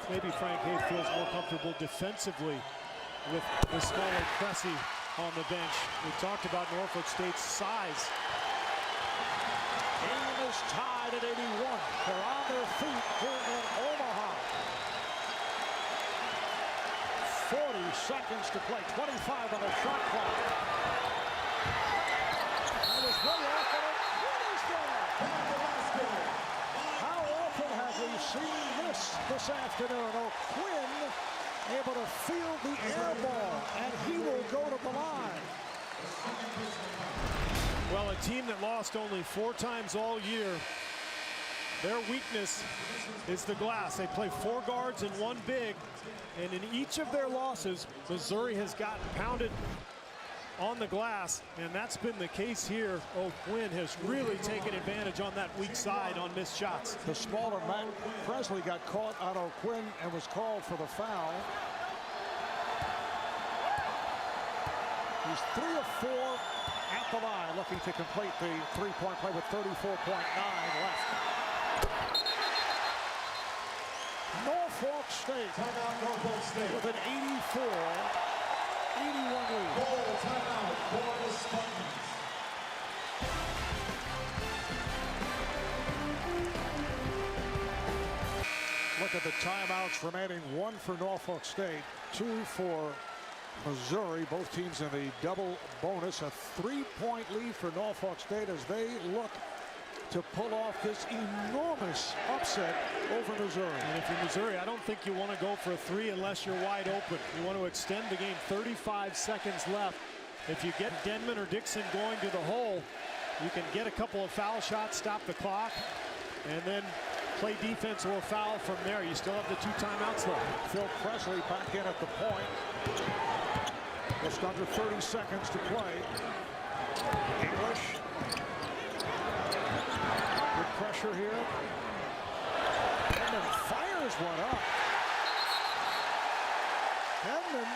if maybe Frank Haith feels more comfortable defensively with the smaller Cressy on the bench. We talked about Norfolk State's size. Game is tied at 81. They're on their feet here in Omaha. 40 seconds to play. 25 on the shot clock. That is way off, and it is there. How often have we seen this afternoon? O'Quinn able to field the air ball, and he will go to the line. Well, a team that lost only 4 times all year, their weakness is the glass. They play 4 guards and 1 big, and in each of their losses, Missouri has gotten pounded on the glass, and that's been the case here. O'Quinn has really taken advantage on that weak side on missed shots. The smaller Matt Presley got caught on O'Quinn and was called for the foul. He's 3 of 4 at the line, looking to complete the three-point play with 34.9 left. Norfolk State with an 84-81 lead. Timeout for the Spartans. Look at the timeouts remaining. 1 for Norfolk State, 2 for Missouri. Both teams in the double bonus. A 3-point lead for Norfolk State as they look to pull off this enormous upset over Missouri. And if you're Missouri, I don't think you want to go for a 3 unless you're wide open. You want to extend the game. 35 seconds left. If you get Denman or Dixon going to the hole, you can get a couple of foul shots, stop the clock, and then play defense or foul from there. You still have the 2 timeouts left. Phil Presley back in at the point. Just under 30 seconds to play. English. Good pressure here. Denman fires one up. Denman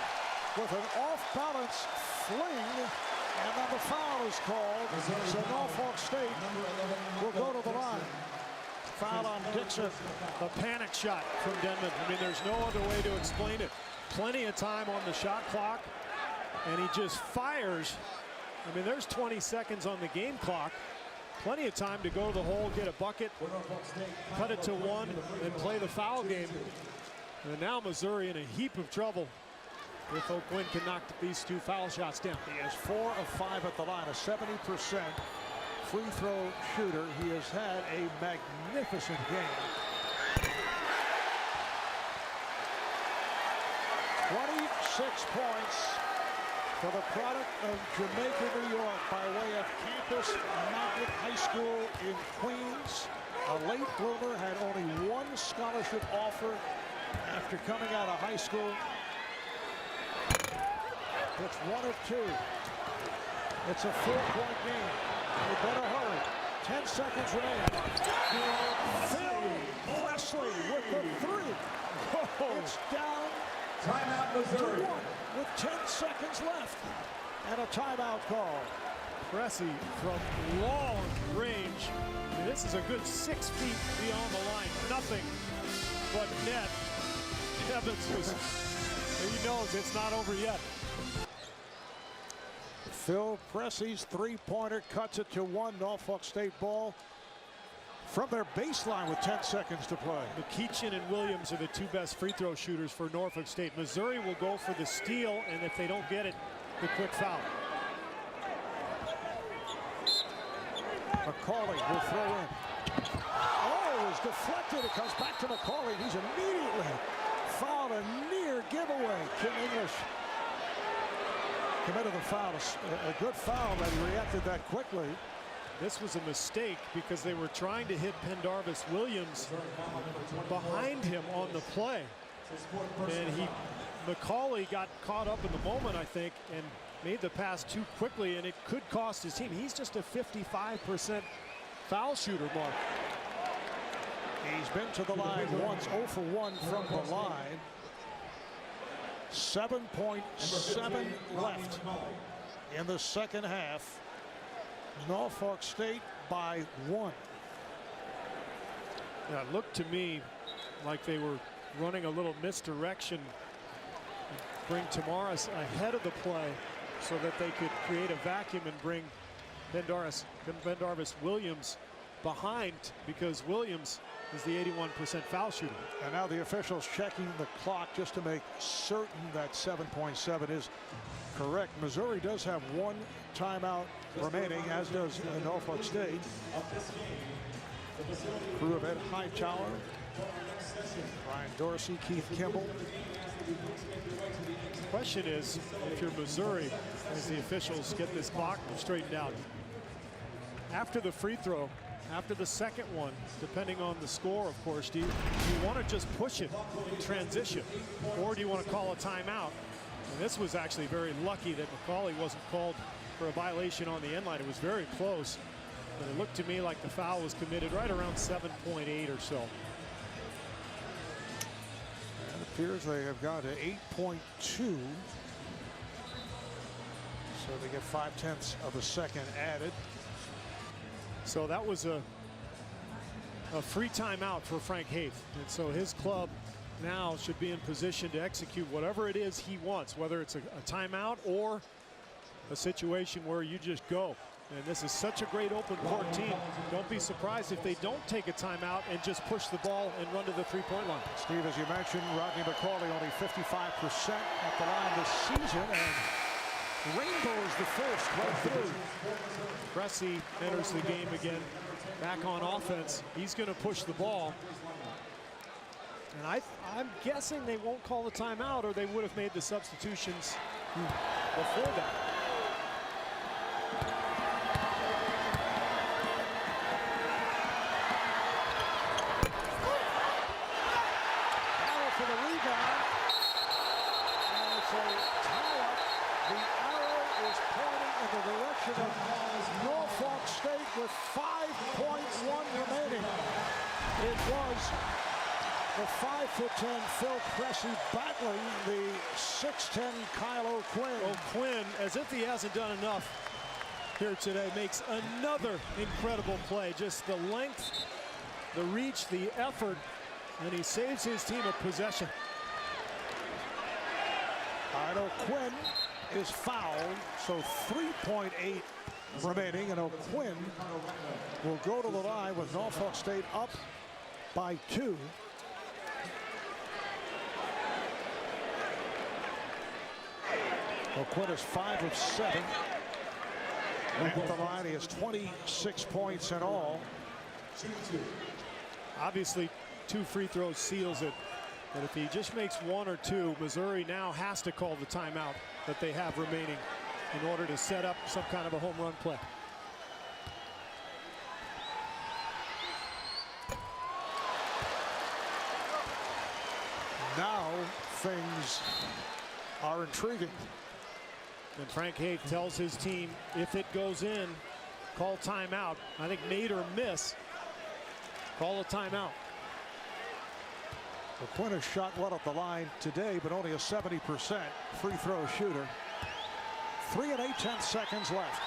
with an off-balance fling, and then the foul is called. So Norfolk State will go to the line. Foul on Dixon. A panic shot from Denman. I mean, there's no other way to explain it. Plenty of time on the shot clock, and he just fires. I mean, there's 20 seconds on the game clock. Plenty of time to go to the hole, get a bucket, cut it to 1, and play the foul game. And now Missouri in a heap of trouble if O'Quinn can knock these 2 foul shots down. He is 4 of 5 at the line, a 70% free throw shooter. He has had a magnificent game. 26 points for the product of Jamaica, New York, by way of Campus Magnet High School in Queens. A late bloomer, had only 1 scholarship offer after coming out of high school. It's 1 of 2. It's a 4-point game. You better hurry. 10 seconds remaining. Phil Presley with the 3. It's down. Timeout, Missouri. 2-1 with 10 seconds left. And a timeout call. Cressy from long range. And this is a good 6 feet beyond the line. Nothing but net. Evans was, he knows it's not over yet. Phil Presley's 3-pointer cuts it to 1. Norfolk State ball from their baseline with 10 seconds to play. McKeachin and Williams are the 2 best free throw shooters for Norfolk State. Missouri will go for the steal, and if they don't get it, the quick foul. McCauley will throw in. Oh, it was deflected. It comes back to McCauley. He's immediately fouled. A near giveaway. Kim English committed the foul. A good foul that he reacted that quickly. This was a mistake because they were trying to hit Pendarvis Williams behind him on the play. And McCauley got caught up in the moment, I think, and made the pass too quickly, and it could cost his team. He's just a 55% foul shooter, Mark. He's been to the line once, 0 for 1 from the line. 7.7 left in the second half. Norfolk State by 1. Yeah, it looked to me like they were running a little misdirection, bring Tamaris ahead of the play so that they could create a vacuum and bring Bendarvis Williams behind, because Williams is the 81% foul shooter. And now the officials checking the clock just to make certain that 7.7 is correct. Missouri does have one timeout remaining, as does Norfolk State. Crew of Ed Hightower, Brian Dorsey, Keith Kimball. The question is, if you're Missouri, as the officials get this clock straightened out, after the free throw, after the second one, depending on the score, of course, do you want to just push it in transition, or do you want to call a timeout? And this was actually very lucky that McCauley wasn't called for a violation on the end line. It was very close, but it looked to me like the foul was committed right around 7.8 or so. It appears they have gone to 8.2. So they get 0.5 of a second added. So that was a free timeout for Frank Haith. And so his club now should be in position to execute whatever it is he wants, whether it's a timeout or a situation where you just go. And this is such a great open court team. Don't be surprised if they don't take a timeout and just push the ball and run to the three-point line. Steve, as you mentioned, Rodney McCauley only 55% at the line this season, and rainbows the first right through. Cressy enters the game again, back on offense. He's going to push the ball. And I'm guessing they won't call a timeout, or they would have made the substitutions before that. Battle for the rebound. And it's a tie-up. The arrow is pointing in the direction of Norfolk State with 5.1 remaining. It was the 5'10" Phil Cressy battling the 6'10" Kyle O'Quinn. O'Quinn, as if he hasn't done enough here today, makes another incredible play. Just the length, the reach, the effort, and he saves his team a possession. O'Quinn is fouled, so 3.8 remaining, and O'Quinn will go to the line with Norfolk State up by 2. O'Quinn is 5 of 7. At the line, he has 26 points in all. Obviously, 2 free throws seals it. But if he just makes 1 or 2, Missouri now has to call the timeout that they have remaining in order to set up some kind of a home run play. Now things are intriguing. And Frank Haith tells his team, if it goes in, call timeout. I think made or miss, call a timeout. O'Quinn has shot well at the line today, but only a 70% free throw shooter. 3 8/10 seconds left.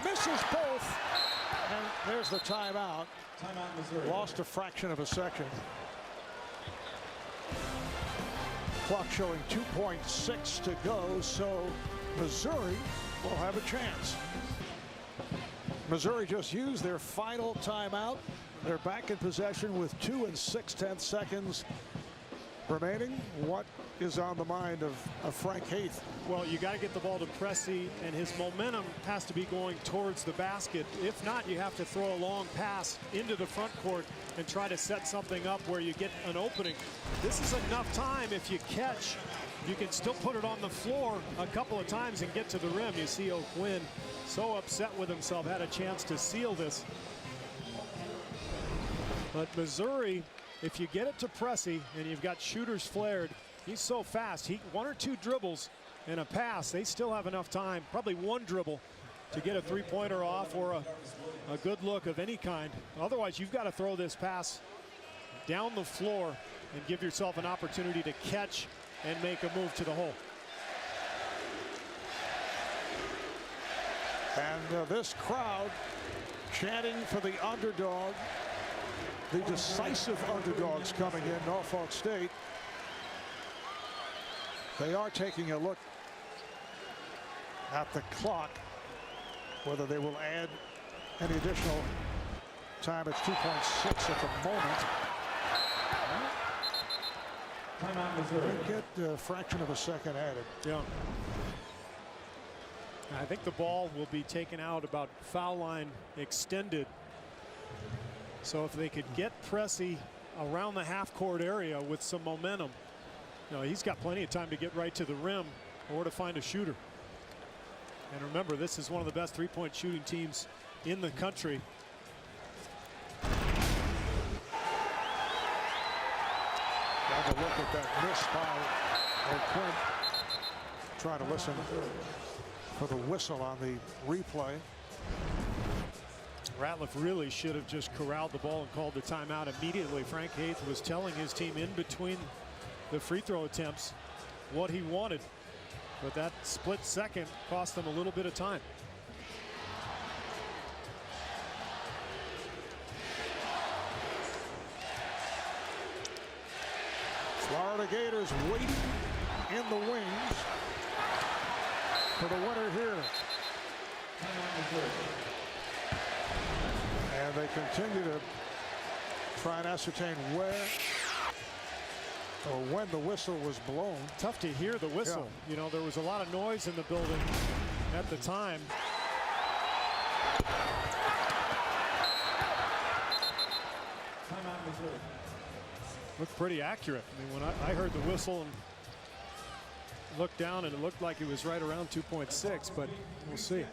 Misses both. And there's the timeout. Timeout, Missouri. Lost a fraction of a second. Clock showing 2.6 to go, so Missouri will have a chance. Missouri just used their final timeout. They're back in possession with 2 6/10 seconds remaining. What is on the mind of Frank Haith? Well, you got to get the ball to Cressy, and his momentum has to be going towards the basket. If not, you have to throw a long pass into the front court and try to set something up where you get an opening. This is enough time. If you catch, you can still put it on the floor a couple of times and get to the rim. You see O'Quinn so upset with himself, had a chance to seal this. But Missouri, if you get it to Cressy and you've got shooters flared, he's so fast. 1 or 2 dribbles and a pass, they still have enough time, probably 1 dribble, to get a three-pointer off or a good look of any kind. Otherwise, you've got to throw this pass down the floor and give yourself an opportunity to catch and make a move to the hole. And this crowd chanting for the underdog the decisive underdogs coming in, Norfolk State. They are taking a look at the clock, whether they will add any additional time. It's 2.6 at the moment. Timeout, Missouri. Get a fraction of a second added. Yeah. I think the ball will be taken out about foul line extended. So if they could get Pressey around the half-court area with some momentum, you know, he's got plenty of time to get right to the rim or to find a shooter. And remember, this is one of the best three-point shooting teams in the country. Have a look at that miss by O'Quinn. Trying to listen for the whistle on the replay. Ratliff really should have just corralled the ball and called the timeout immediately. Frank Haith was telling his team in between the free throw attempts what he wanted, but that split second cost them a little bit of time. Florida Gators waiting in the wings for the winner here. And they continue to try and ascertain where or when the whistle was blown. Tough to hear the whistle. Yeah. You know, there was a lot of noise in the building at the time. Looked pretty accurate. I mean, when I heard the whistle and looked down, and it looked like it was right around 2.6, but we'll see.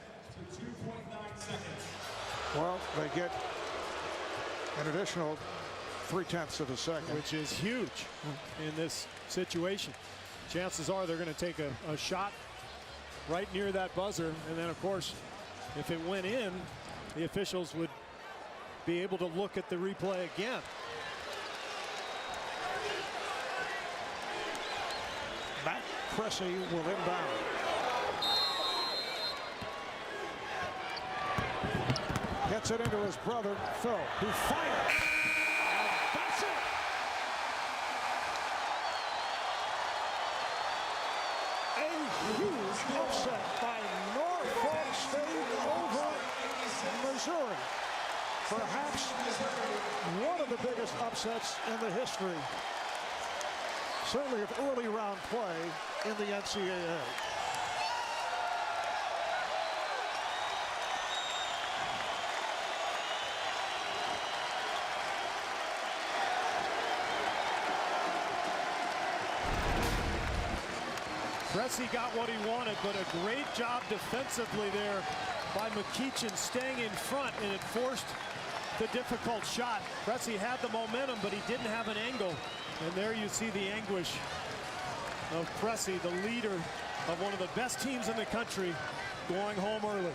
Well, they get an additional 0.3 of a second, which is huge in this situation. Chances are they're going to take a shot right near that buzzer, and then, of course, if it went in, the officials would be able to look at the replay again. Matt Pressey will inbound. Gets it into his brother, Phil, who fires. And that's it. A huge upset by Norfolk State over Missouri. Perhaps one of the biggest upsets in the history, certainly of early round play in the NCAA. Pressey got what he wanted, but a great job defensively there by McEachin, staying in front, and it forced the difficult shot. Pressey had the momentum, but he didn't have an angle. And there you see the anguish of Pressey, the leader of one of the best teams in the country, going home early.